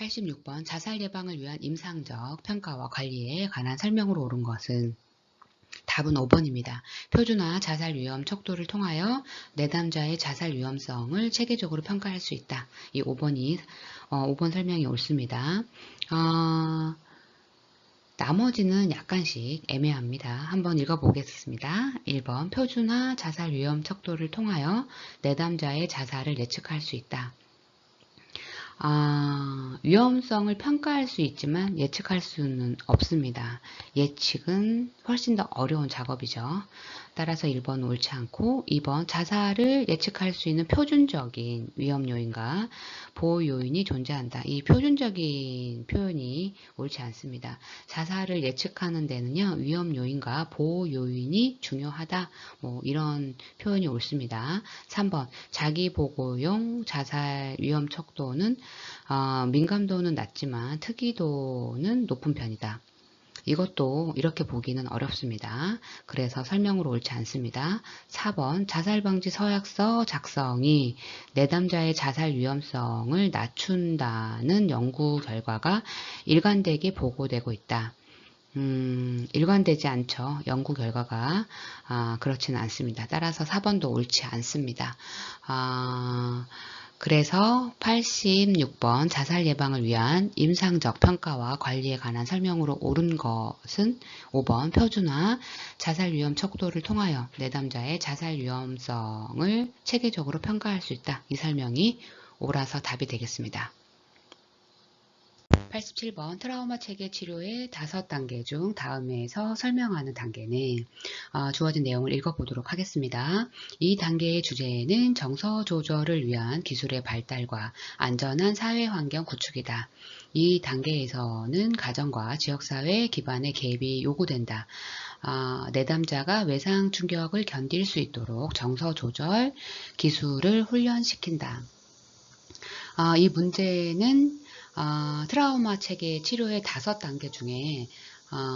86번 자살 예방을 위한 임상적 평가와 관리에 관한 설명으로 옳은 것은 답은 5번입니다. 표준화 자살 위험 척도를 통하여 내담자의 자살 위험성을 체계적으로 평가할 수 있다. 이 5번 설명이 옳습니다. 나머지는 약간씩 애매합니다. 한번 읽어보겠습니다. 1번 표준화 자살 위험 척도를 통하여 내담자의 자살을 예측할 수 있다. 위험성을 평가할 수 있지만 예측할 수는 없습니다. 예측은 훨씬 더 어려운 작업이죠. 따라서 1번 옳지 않고 2번 자살을 예측할 수 있는 표준적인 위험 요인과 보호 요인이 존재한다. 이 표준적인 표현이 옳지 않습니다. 자살을 예측하는 데는요, 위험 요인과 보호 요인이 중요하다. 이런 표현이 옳습니다. 3번 자기 보고용 자살 위험 척도는 민감도는 낮지만 특이도는 높은 편이다. 이것도 이렇게 보기는 어렵습니다. 그래서 설명으로 옳지 않습니다. 4번 자살방지 서약서 작성이 내담자의 자살 위험성을 낮춘다는 연구 결과가 일관되게 보고되고 있다. 일관되지 않죠. 연구 결과가 그렇지는 않습니다. 따라서 4번도 옳지 않습니다. 그래서 86번 자살 예방을 위한 임상적 평가와 관리에 관한 설명으로 옳은 것은 5번 표준화 자살 위험 척도를 통하여 내담자의 자살 위험성을 체계적으로 평가할 수 있다. 이 설명이 옳아서 답이 되겠습니다. 87번 트라우마 체계 치료의 5단계 중 다음에서 설명하는 단계는 주어진 내용을 읽어보도록 하겠습니다. 이 단계의 주제는 정서 조절을 위한 기술의 발달과 안전한 사회환경 구축이다. 이 단계에서는 가정과 지역사회 기반의 개입이 요구된다. 내담자가 외상 충격을 견딜 수 있도록 정서 조절 기술을 훈련시킨다. 이 문제는 트라우마 체계 치료의 5단계 중에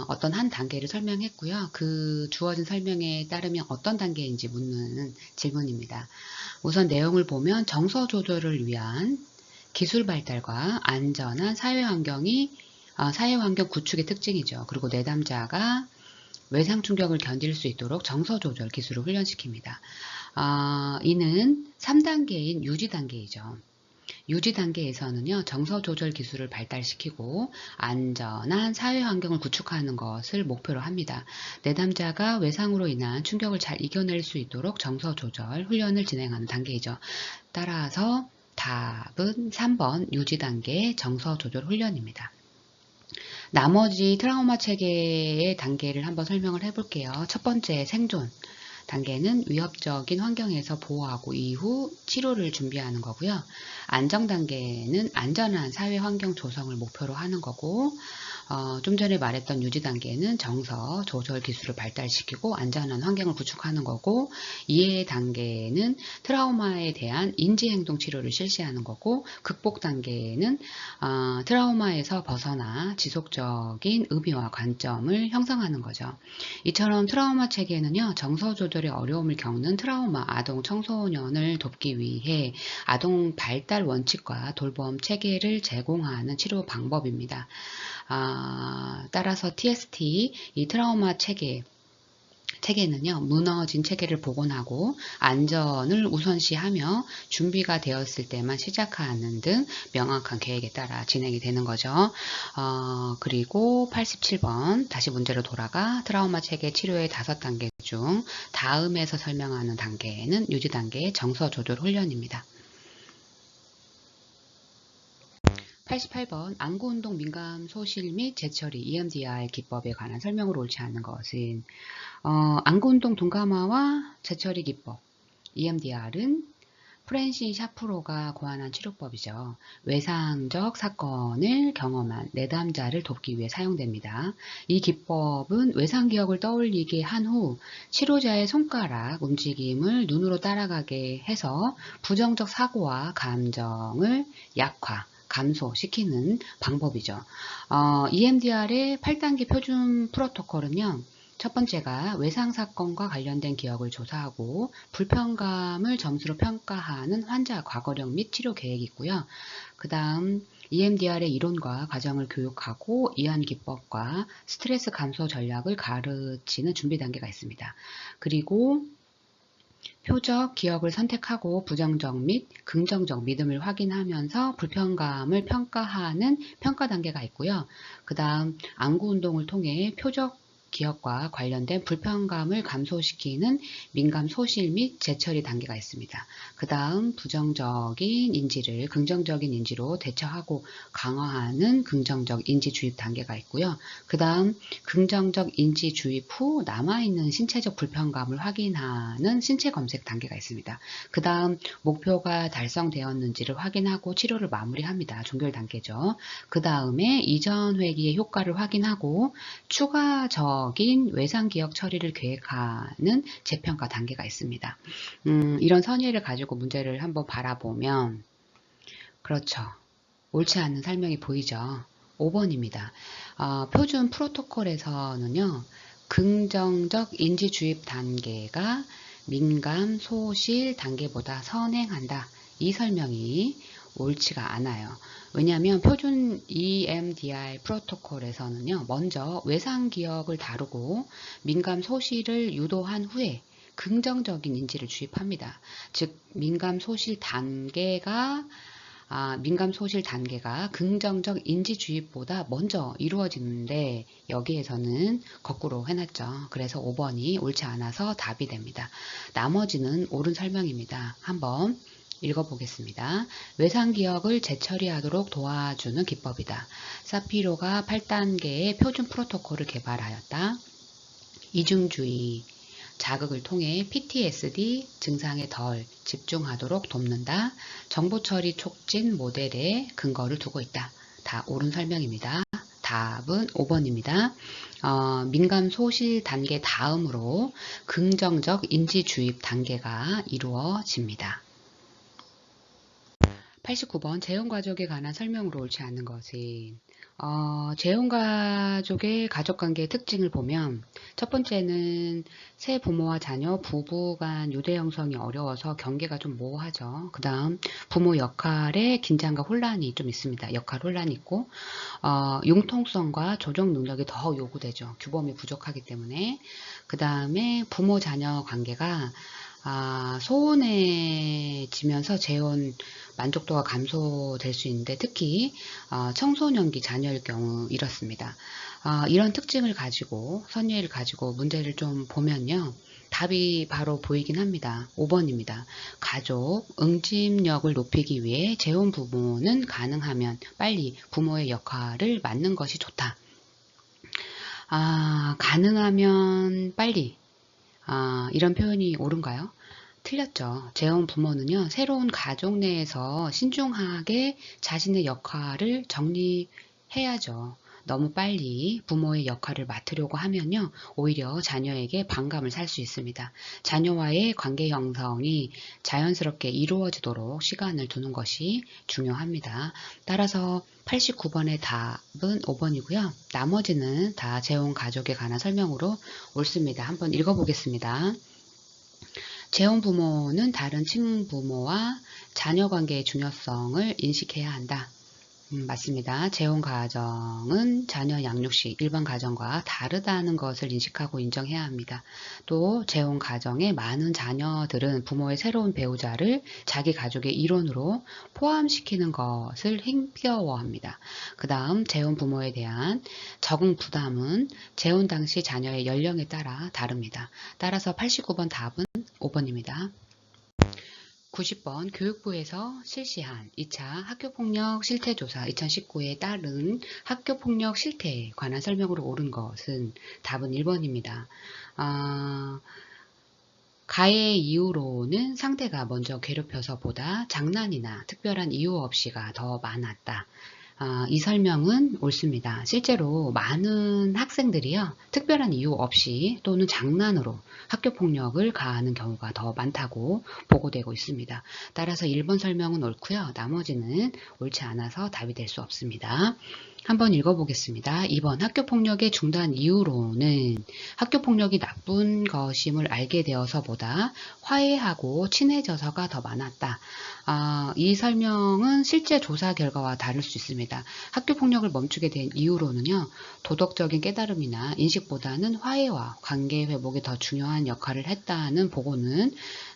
어떤 한 단계를 설명했고요. 그 주어진 설명에 따르면 어떤 단계인지 묻는 질문입니다. 우선 내용을 보면 정서 조절을 위한 기술 발달과 안전한 사회환경 구축의 특징이죠. 그리고 내담자가 외상 충격을 견딜 수 있도록 정서 조절 기술을 훈련시킵니다. 이는 3단계인 유지 단계이죠. 유지 단계에서는요, 정서 조절 기술을 발달시키고 안전한 사회 환경을 구축하는 것을 목표로 합니다. 내담자가 외상으로 인한 충격을 잘 이겨낼 수 있도록 정서 조절 훈련을 진행하는 단계이죠. 따라서 답은 3번 유지 단계 정서 조절 훈련입니다. 나머지 트라우마 체계의 단계를 한번 설명을 해볼게요. 첫 번째 생존 단계는 위협적인 환경에서 보호하고 이후 치료를 준비하는 거고요. 안정 단계는 안전한 사회 환경 조성을 목표로 하는 거고, 좀 전에 말했던 유지 단계는 정서 조절 기술을 발달시키고 안전한 환경을 구축하는 거고, 이해 단계는 트라우마에 대한 인지행동 치료를 실시하는 거고, 극복 단계는 트라우마에서 벗어나 지속적인 의미와 관점을 형성하는 거죠. 이처럼 트라우마 체계는요, 정서 조절에 어려움을 겪는 트라우마 아동 청소년을 돕기 위해 아동 발달 원칙과 돌봄 체계를 제공하는 치료 방법입니다. 따라서 TST, 이 트라우마 체계는요, 무너진 체계를 복원하고 안전을 우선시하며 준비가 되었을 때만 시작하는 등 명확한 계획에 따라 진행이 되는 거죠. 그리고 87번 다시 문제로 돌아가 트라우마 체계 치료의 5단계 중 다음에서 설명하는 단계는 유지 단계 정서 조절 훈련입니다. 88번 안구운동 민감 소실 및 재처리 EMDR 기법에 관한 설명으로 옳지 않은 것은 안구운동 동감화와 재처리 기법 EMDR은 프랜신 샤프로가 고안한 치료법이죠. 외상적 사건을 경험한 내담자를 돕기 위해 사용됩니다. 이 기법은 외상 기억을 떠올리게 한 후 치료자의 손가락 움직임을 눈으로 따라가게 해서 부정적 사고와 감정을 감소시키는 방법이죠. EMDR의 8단계 표준 프로토콜은요. 첫 번째가 외상 사건과 관련된 기억을 조사하고 불편감을 점수로 평가하는 환자 과거력 및 치료 계획이 있고요. 그 다음 EMDR의 이론과 과정을 교육하고 이완 기법과 스트레스 감소 전략을 가르치는 준비 단계가 있습니다. 그리고 표적 기억을 선택하고 부정적 및 긍정적 믿음을 확인하면서 불편감을 평가하는 평가 단계가 있고요. 그 다음 안구 운동을 통해 표적 기억과 관련된 불편감을 감소시키는 민감 소실 및 재처리 단계가 있습니다. 그 다음 부정적인 인지를 긍정적인 인지로 대처하고 강화하는 긍정적 인지 주입 단계가 있고요. 그 다음 긍정적 인지 주입 후 남아있는 신체적 불편감을 확인하는 신체 검색 단계가 있습니다. 그 다음 목표가 달성되었는지를 확인하고 치료를 마무리합니다. 종결 단계죠. 그 다음에 이전 회기의 효과를 확인하고 추가적인 외상 기억 처리를 계획하는 재평가 단계가 있습니다. 이런 선의를 가지고 문제를 한번 바라보면 그렇죠. 옳지 않은 설명이 보이죠. 5번입니다. 표준 프로토콜에서는요. 긍정적 인지 주입 단계가 민감 소실 단계보다 선행한다. 이 설명이 옳지가 않아요. 왜냐하면 표준 EMDR 프로토콜에서는요. 먼저 외상 기억을 다루고 민감 소실을 유도한 후에 긍정적인 인지를 주입합니다. 즉 민감 소실 단계가 긍정적 인지 주입보다 먼저 이루어지는데 여기에서는 거꾸로 해놨죠. 그래서 5번이 옳지 않아서 답이 됩니다. 나머지는 옳은 설명입니다. 한번 읽어보겠습니다. 외상 기억을 재처리하도록 도와주는 기법이다. 사피로가 8단계의 표준 프로토콜을 개발하였다. 이중주의 자극을 통해 PTSD 증상에 덜 집중하도록 돕는다. 정보처리 촉진 모델에 근거를 두고 있다. 다 옳은 설명입니다. 답은 5번입니다. 민감 소실 단계 다음으로 긍정적 인지 주입 단계가 이루어집니다. 89번 재혼가족에 관한 설명으로 옳지 않은 것은 재혼가족의 가족관계의 특징을 보면 첫 번째는 새 부모와 자녀, 부부 간 유대 형성이 어려워서 경계가 좀 모호하죠. 그 다음 부모 역할에 긴장과 혼란이 좀 있습니다. 역할 혼란이 있고 융통성과 조정 능력이 더 요구되죠. 규범이 부족하기 때문에. 그 다음에 부모 자녀 관계가 소원해지면서 재혼 만족도가 감소될 수 있는데 특히 청소년기 자녀일 경우 이렇습니다. 이런 특징을 가지고 선의를 가지고 문제를 좀 보면요. 답이 바로 보이긴 합니다. 5번입니다. 가족 응집력을 높이기 위해 재혼 부모는 가능하면 빨리 부모의 역할을 맡는 것이 좋다. 가능하면 빨리 이런 표현이 옳은가요? 틀렸죠. 재혼 부모는요, 새로운 가족 내에서 신중하게 자신의 역할을 정리해야죠. 너무 빨리 부모의 역할을 맡으려고 하면요, 오히려 자녀에게 반감을 살 수 있습니다. 자녀와의 관계 형성이 자연스럽게 이루어지도록 시간을 두는 것이 중요합니다. 따라서 89번의 답은 5번이고요. 나머지는 다 재혼 가족에 관한 설명으로 옳습니다. 한번 읽어보겠습니다. 재혼 부모는 다른 친부모와 자녀 관계의 중요성을 인식해야 한다. 맞습니다. 재혼 가정은 자녀 양육 시 일반 가정과 다르다는 것을 인식하고 인정해야 합니다. 또 재혼 가정의 많은 자녀들은 부모의 새로운 배우자를 자기 가족의 일원으로 포함시키는 것을 힘겨워합니다. 그 다음 재혼 부모에 대한 적응 부담은 재혼 당시 자녀의 연령에 따라 다릅니다. 따라서 89번 답은 5번입니다. 90번 교육부에서 실시한 2차 학교폭력 실태조사 2019에 따른 학교폭력 실태에 관한 설명으로 옳은 것은 답은 1번입니다. 가해 이유로는 상대가 먼저 괴롭혀서보다 장난이나 특별한 이유 없이가 더 많았다. 이 설명은 옳습니다. 실제로 많은 학생들이요, 특별한 이유 없이 또는 장난으로 학교폭력을 가하는 경우가 더 많다고 보고되고 있습니다. 따라서 1번 설명은 옳고요. 나머지는 옳지 않아서 답이 될 수 없습니다. 한번 읽어보겠습니다. 2번 학교폭력의 중단 이후로는 학교폭력이 나쁜 것임을 알게 되어서보다 화해하고 친해져서가 더 많았다. 이 설명은 실제 조사 결과와 다를 수 있습니다. 학교폭력을 멈추게 된 이후로는요, 도덕적인 깨달음이나 인식보다는 화해와 관계 회복이 더 중요한 역할을 했다는 보고는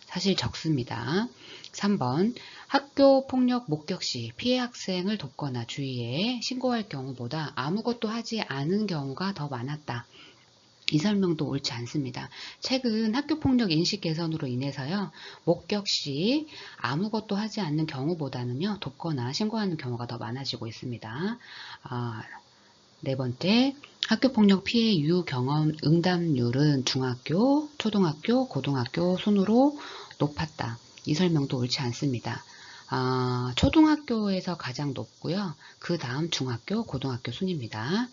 사실 적습니다. 3번 학교 폭력 목격 시 피해 학생을 돕거나 주위에 신고할 경우보다 아무것도 하지 않은 경우가 더 많았다. 이 설명도 옳지 않습니다. 최근 학교폭력 인식 개선으로 인해서요, 목격 시 아무것도 하지 않는 경우보다는요, 돕거나 신고하는 경우가 더 많아지고 있습니다. 네 번째, 학교폭력 피해 유효 경험 응답률은 중학교, 초등학교, 고등학교 순으로 높았다. 이 설명도 옳지 않습니다. 초등학교에서 가장 높고요. 그 다음 중학교, 고등학교 순입니다.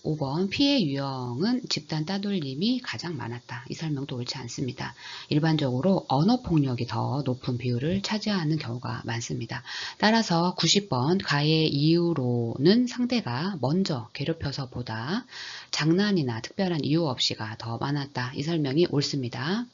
5번 피해 유형은 집단 따돌림이 가장 많았다. 이 설명도 옳지 않습니다. 일반적으로 언어폭력이 더 높은 비율을 차지하는 경우가 많습니다. 따라서 90번 가해 이유로는 상대가 먼저 괴롭혀서보다 장난이나 특별한 이유 없이가 더 많았다. 이 설명이 옳습니다.